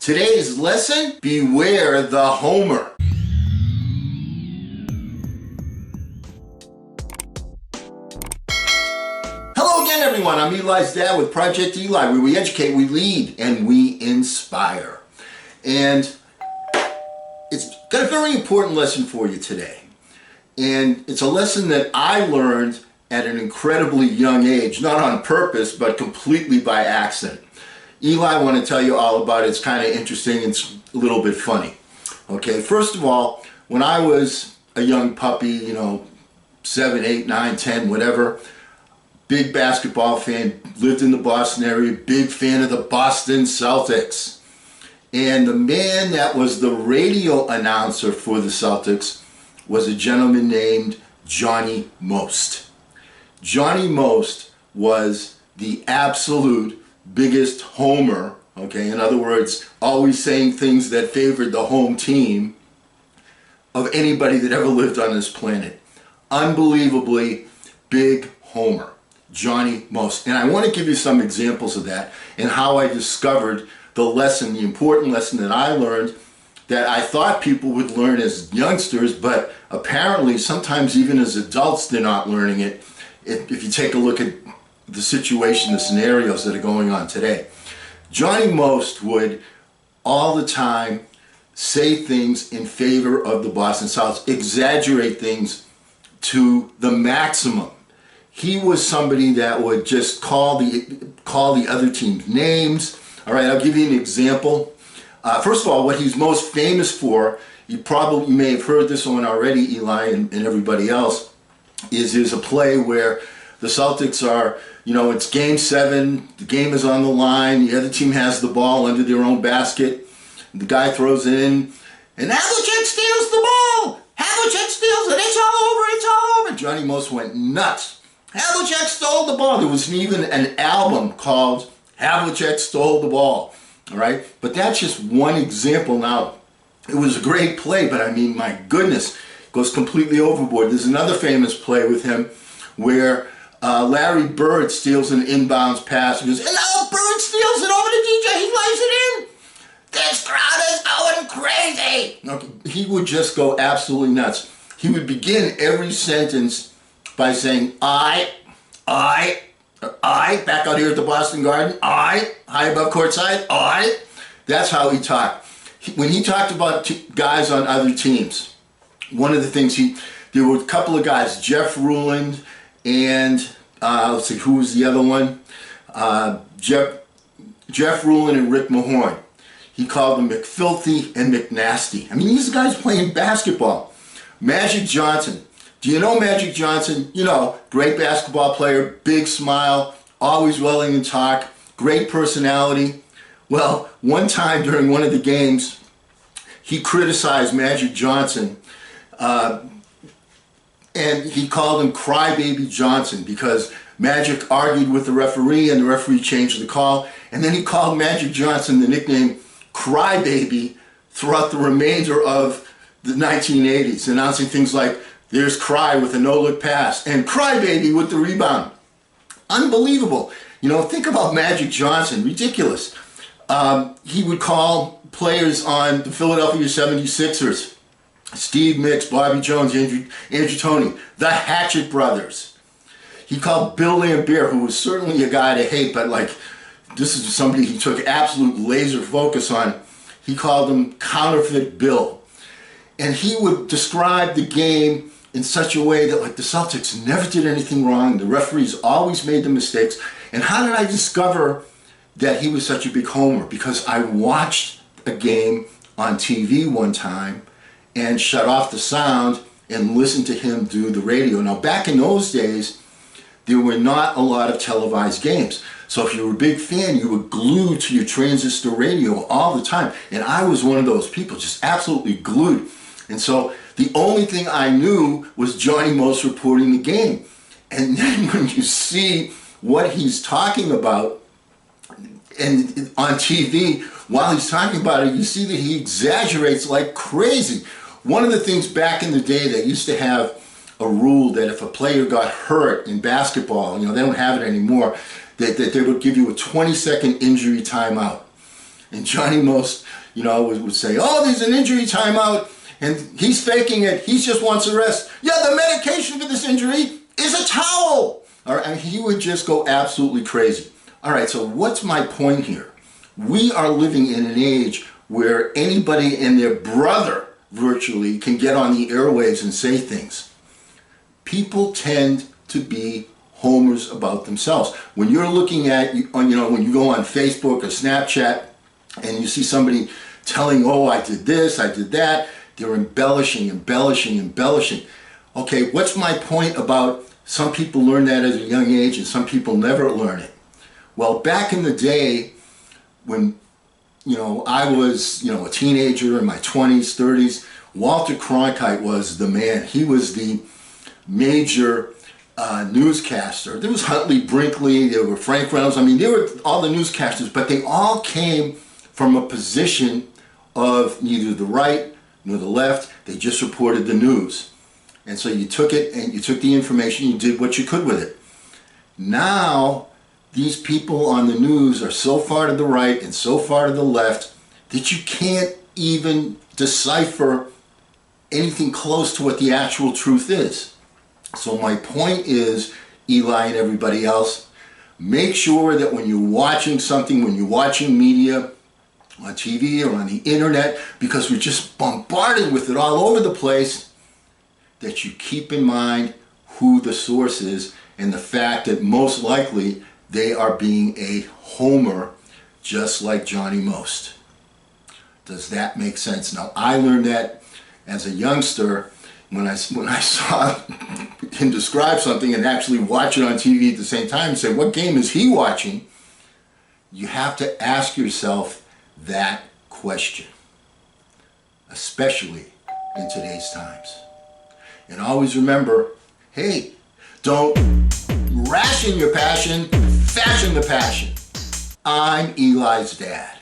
Today's lesson, beware the homer. Hello again, everyone. I'm Eli's dad with Project Eli, where we educate, we lead, and we inspire. And it's got a very important lesson for you today. And it's a lesson that I learned at an incredibly young age, not on purpose, but completely by accident. Eli, I want to tell you all about it. It's kind of interesting. It's a little bit funny. Okay, first of all, when I was a young puppy, 7, 8, 9, 10, whatever, big basketball fan, lived in the Boston area, big fan of the Boston Celtics. And the man that was the radio announcer for the Celtics was a gentleman named Johnny Most. Johnny Most was the absolute biggest homer, okay, in other words, always saying things that favored the home team of anybody that ever lived on this planet. Unbelievably big homer, Johnny Most. And I want to give you some examples of that and how I discovered the lesson, the important lesson that I learned that I thought people would learn as youngsters, but apparently sometimes even as adults they're not learning it. If you take a look at the situation, the scenarios that are going on today. Johnny Most would all the time say things in favor of the Boston Celtics, exaggerate things to the maximum. He was somebody that would just call the other team's names. All right, I'll give you an example. First of all, what he's most famous for, you may have heard this one already, Eli and everybody else, is a play where the Celtics are, it's game 7, the game is on the line, the other team has the ball under their own basket, the guy throws it in, and Havlicek steals the ball! Havlicek steals it, it's all over! Johnny Most went nuts. Havlicek stole the ball. There was even an album called Havlicek Stole the Ball, all right? But that's just one example. Now, it was a great play, but I mean, my goodness, it goes completely overboard. There's another famous play with him where Larry Bird steals an inbounds pass. He goes, and now Bird steals it over to DJ. He lays it in. This crowd is going crazy. Okay. He would just go absolutely nuts. He would begin every sentence by saying, I, back out here at the Boston Garden, high above courtside, That's how he talked. When he talked about guys on other teams, one of the things there were a couple of guys, Jeff Ruland, and let's see, who was the other one? Jeff Ruland and Rick Mahorn. He called them McFilthy and McNasty. I mean, these guys playing basketball. Magic Johnson. Do you know Magic Johnson? Great basketball player, big smile, always willing to talk, great personality. Well, one time during one of the games, he criticized Magic Johnson, and he called him Crybaby Johnson because Magic argued with the referee and the referee changed the call. And then he called Magic Johnson the nickname Crybaby throughout the remainder of the 1980s, announcing things like, there's Cry with a no-look pass and Crybaby with the rebound. Unbelievable. Think about Magic Johnson, ridiculous. He would call players on the Philadelphia 76ers, Steve Mix, Bobby Jones, Andrew Toney, the Hatchet Brothers. He called Bill Laimbeer, who was certainly a guy to hate, but this is somebody he took absolute laser focus on. He called him Counterfeit Bill. And he would describe the game in such a way that the Celtics never did anything wrong. The referees always made the mistakes. And how did I discover that he was such a big homer? Because I watched a game on TV one time and shut off the sound and listened to him do the radio. Now, back in those days, there were not a lot of televised games. So if you were a big fan, you were glued to your transistor radio all the time. And I was one of those people, just absolutely glued. And so the only thing I knew was Johnny Most reporting the game. And then when you see what he's talking about and on TV, while he's talking about it, you see that he exaggerates like crazy. One of the things back in the day, they used to have a rule that if a player got hurt in basketball, they don't have it anymore, that they would give you a 20-second injury timeout. And Johnny Most, would say, oh, there's an injury timeout, and he's faking it. He just wants a rest. Yeah, the medication for this injury is a towel. All right, and he would just go absolutely crazy. All right, so what's my point here? We are living in an age where anybody and their brother virtually can get on the airwaves and say things. People tend to be homers about themselves. When you're looking at, when you go on Facebook or Snapchat and you see somebody telling, oh, I did this, I did that, they're embellishing. Okay, what's my point about some people learn that at a young age and some people never learn it? Well, back in the day when I was, a teenager in my 20s, 30s, Walter Cronkite was the man. He was the major newscaster. There was Huntley Brinkley, there were Frank Reynolds. I mean, there were all the newscasters, but they all came from a position of neither the right nor the left. They just reported the news. And so you took it and you took the information, you did what you could with it. Now, these people on the news are so far to the right and so far to the left that you can't even decipher anything close to what the actual truth is. So my point is, Eli and everybody else, make sure that when you're watching something, when you're watching media on TV or on the internet, because we're just bombarded with it all over the place, that you keep in mind who the source is and the fact that most likely they are being a homer, just like Johnny Most. Does that make sense? Now, I learned that as a youngster when I saw him describe something and actually watch it on TV at the same time and say, what game is he watching? You have to ask yourself that question, especially in today's times. And always remember, hey, don't ration your passion, fashion the passion. I'm Eli's dad.